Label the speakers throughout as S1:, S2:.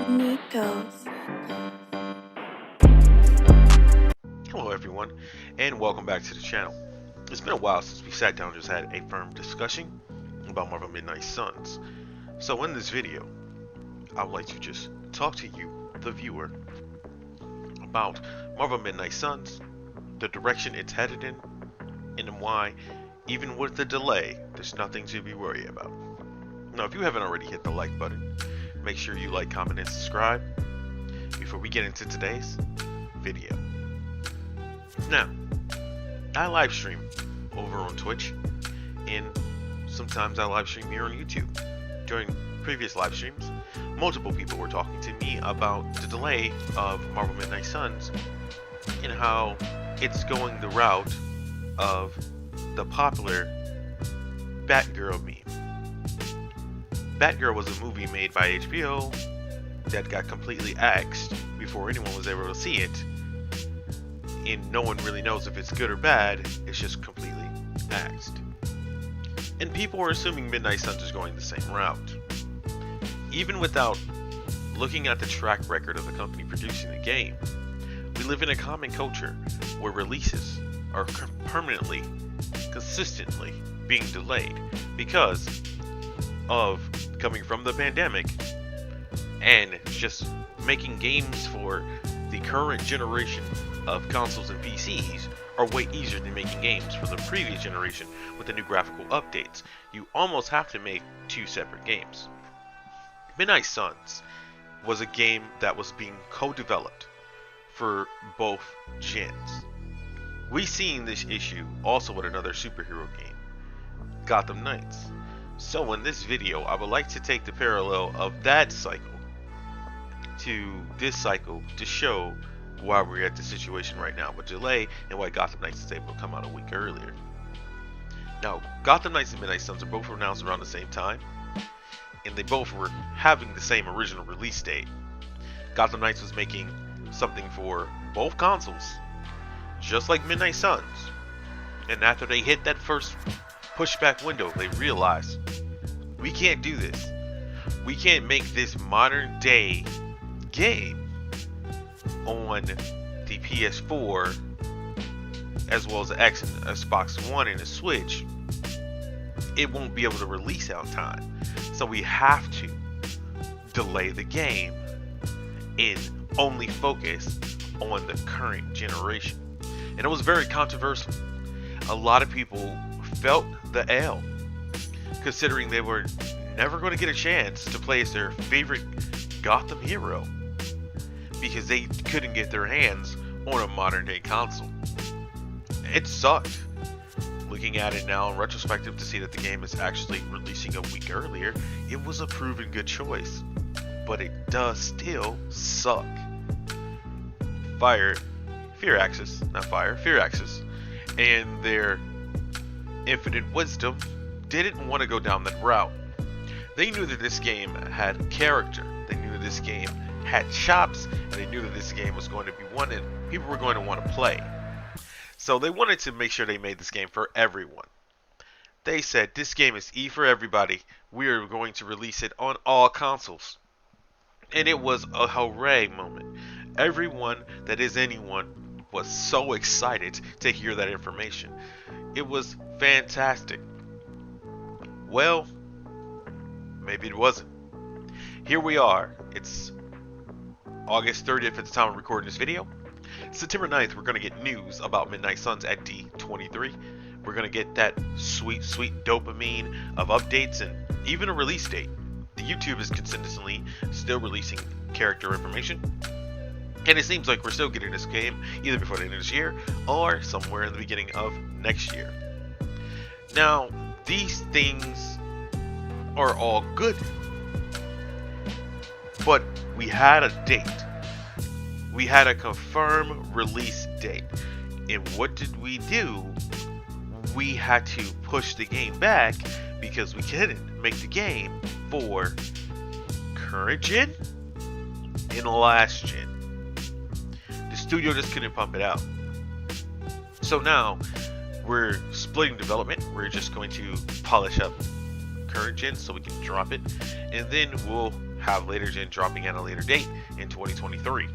S1: Nico's.
S2: Hello everyone, and welcome back to the channel. It's been a while since we sat down and just had a firm discussion about Marvel Midnight Suns. So in this video, I would like to just talk to you, the viewer, about Marvel Midnight Suns, the direction it's headed in, and why, even with the delay, there's nothing to be worried about. Now, if you haven't already hit the like button, make sure you like, comment, and subscribe before we get into today's video. Now, I live stream over on Twitch, and sometimes I live stream here on YouTube. During previous live streams, multiple people were talking to me about the delay of Marvel Midnight Suns and how it's going the route of the popular Batgirl meme. Batgirl was a movie made by HBO that got completely axed before anyone was able to see it, and no one really knows if it's good or bad. It's just completely axed. And people are assuming Midnight Suns is going the same route. Even without looking at the track record of the company producing the game, we live in a common culture where releases are permanently, consistently being delayed because of coming from the pandemic and just making games for the current generation of consoles and PCs are way easier than making games for the previous generation with the new graphical updates. You almost have to make two separate games. Midnight Suns was a game that was being co-developed for both gens. We seen this issue also with another superhero game, Gotham Knights. So in this video, I would like to take the parallel of that cycle to this cycle to show why we're at the situation right now with delay and why Gotham Knights is able to come out a week earlier. Now, Gotham Knights and Midnight Suns are both announced around the same time, and they both were having the same original release date. Gotham Knights was making something for both consoles, just like Midnight Suns. And after they hit that first pushback window, they realized, we can't do this. We can't make this modern day game on the PS4 as well as the X and Xbox One and the Switch. It won't be able to release on time. So we have to delay the game and only focus on the current generation. And it was very controversial. A lot of people felt the L, considering they were never going to get a chance to play as their favorite Gotham hero because they couldn't get their hands on a modern day console. It sucked. Looking at it now in retrospective to see that the game is actually releasing a week earlier, it was a proven good choice. But it does still suck. Firaxis and their infinite wisdom didn't want to go down that route. They knew that this game had character. They knew that this game had chops, and they knew that this game was going to be one that people were going to want to play. So they wanted to make sure they made this game for everyone. They said, this game is E for everybody. We are going to release it on all consoles. And it was a hooray moment. Everyone that is anyone was so excited to hear that information. It was fantastic. Well, maybe it wasn't. Here we are. It's August 30th at the time of recording this video. September 9th, we're going to get news about Midnight Suns at D23. We're going to get that sweet, sweet dopamine of updates and even a release date. The YouTube is consistently still releasing character information. And it seems like we're still getting this game either before the end of this year or somewhere in the beginning of next year. Now, these things are all good. But we had a date. We had a confirmed release date. And what did we do? We had to push the game back because we couldn't make the game for current gen and last gen. The studio just couldn't pump it out. So now we're splitting development. We're just going to polish up current gen so we can drop it, and then we'll have later gen dropping at a later date in 2023.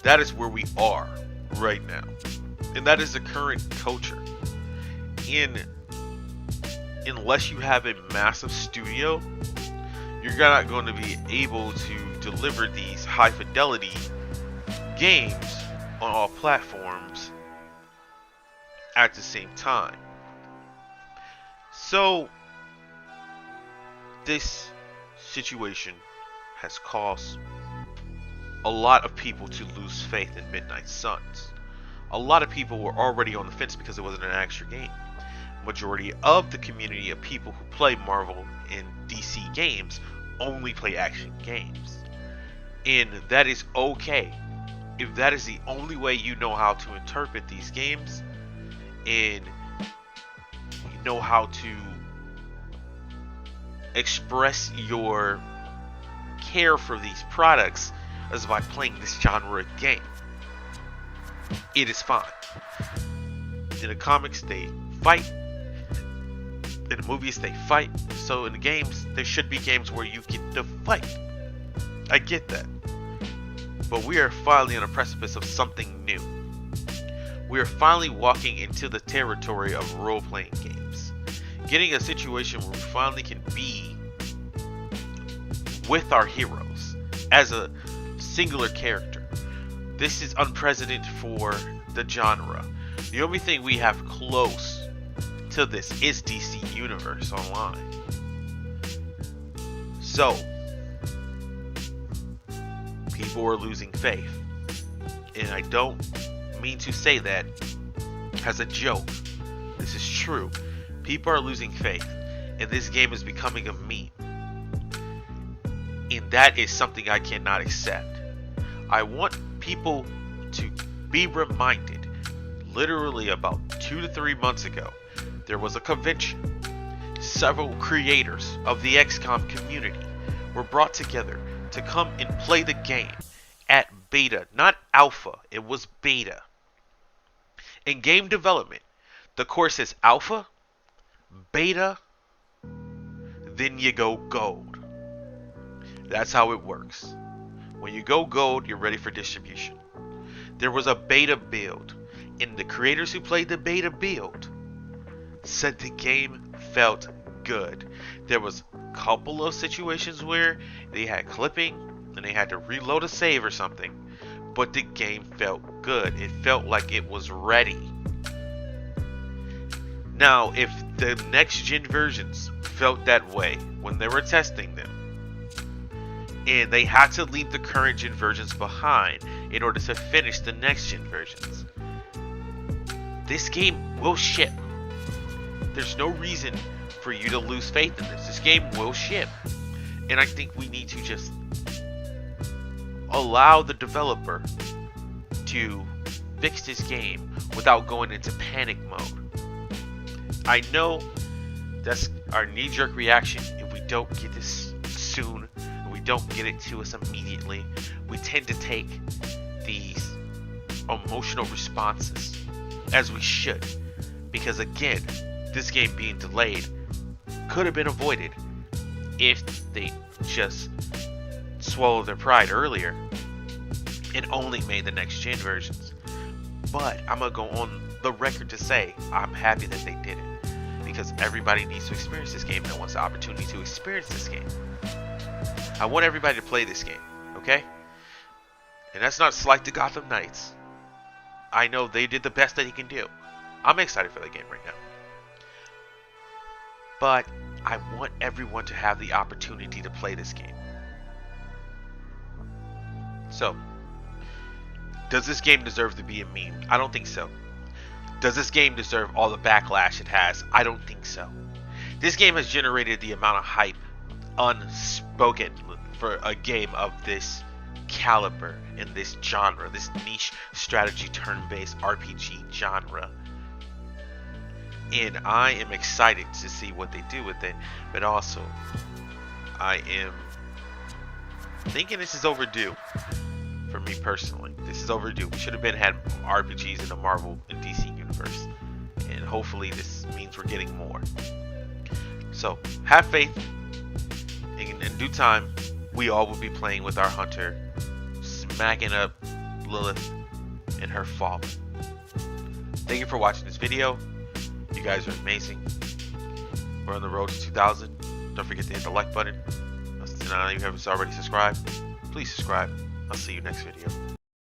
S2: That is where we are right now. And that is the current culture. Unless you have a massive studio, you're not going to be able to deliver these high fidelity games on all platforms at the same time. So this situation has caused a lot of people to lose faith in Midnight Suns. A lot of people were already on the fence because it wasn't an action game. Majority of the community of people who play Marvel and DC games only play action games. And that is okay. If that is the only way you know how to interpret these games, and you know how to express your care for these products, is by playing this genre of game, it is fine. In the comics, they fight. In the movies, they fight. So in the games, there should be games where you get to fight. I get that. But we are finally on a precipice of something new. We are finally walking into the territory of role-playing games. Getting a situation where we finally can be with our heroes as a singular character. This is unprecedented for the genre. The only thing we have close to this is DC Universe Online. So, people are losing faith. And I don't mean to say that as a joke. This is true. People are losing faith. And this game is becoming a meme. And that is something I cannot accept. I want people to be reminded, literally about 2 to 3 months ago, there was a convention. Several creators of the XCOM community were brought together to come and play the game at beta, not alpha, it was beta. In game development, the course is alpha, beta, then you go gold. That's how it works. When you go gold, you're ready for distribution. There was a beta build, and the creators who played the beta build said the game felt good. There was a couple of situations where they had clipping and they had to reload a save or something, but the game felt good. It felt like it was ready. Now, if the next gen versions felt that way when they were testing them, and they had to leave the current gen versions behind in order to finish the next gen versions, this game will ship. There's no reason for you to lose faith in this. This game will ship. And I think we need to just allow the developer to fix this game without going into panic mode. I know that's our knee-jerk reaction if we don't get this soon, and we don't get it to us immediately. We tend to take these emotional responses as we should, because again, this game being delayed could have been avoided if they just swallowed their pride earlier and only made the next gen versions. But I'm gonna go on the record to say I'm happy that they did it, because everybody needs to experience this game that wants the opportunity to experience this game. I want everybody to play this game, okay? And that's not slight to Gotham Knights. I know they did the best that they can do. I'm excited for the game right now. But I want everyone to have the opportunity to play this game. So, does this game deserve to be a meme? I don't think so. Does this game deserve all the backlash it has? I don't think so. This game has generated the amount of hype unspoken for a game of this caliber in this genre, this niche strategy turn-based RPG genre. And I am excited to see what they do with it, but also I am thinking this is overdue. For me personally, this is overdue. We should have had RPGs in the Marvel and DC universe, and hopefully this means we're getting more. So have faith. In due time, we all will be playing with our hunter, smacking up Lilith and her fallen. Thank you for watching this video. You guys are amazing. We're on the road to 2,000. Don't forget to hit the like button. And if you haven't already subscribed, please subscribe. I'll see you next video.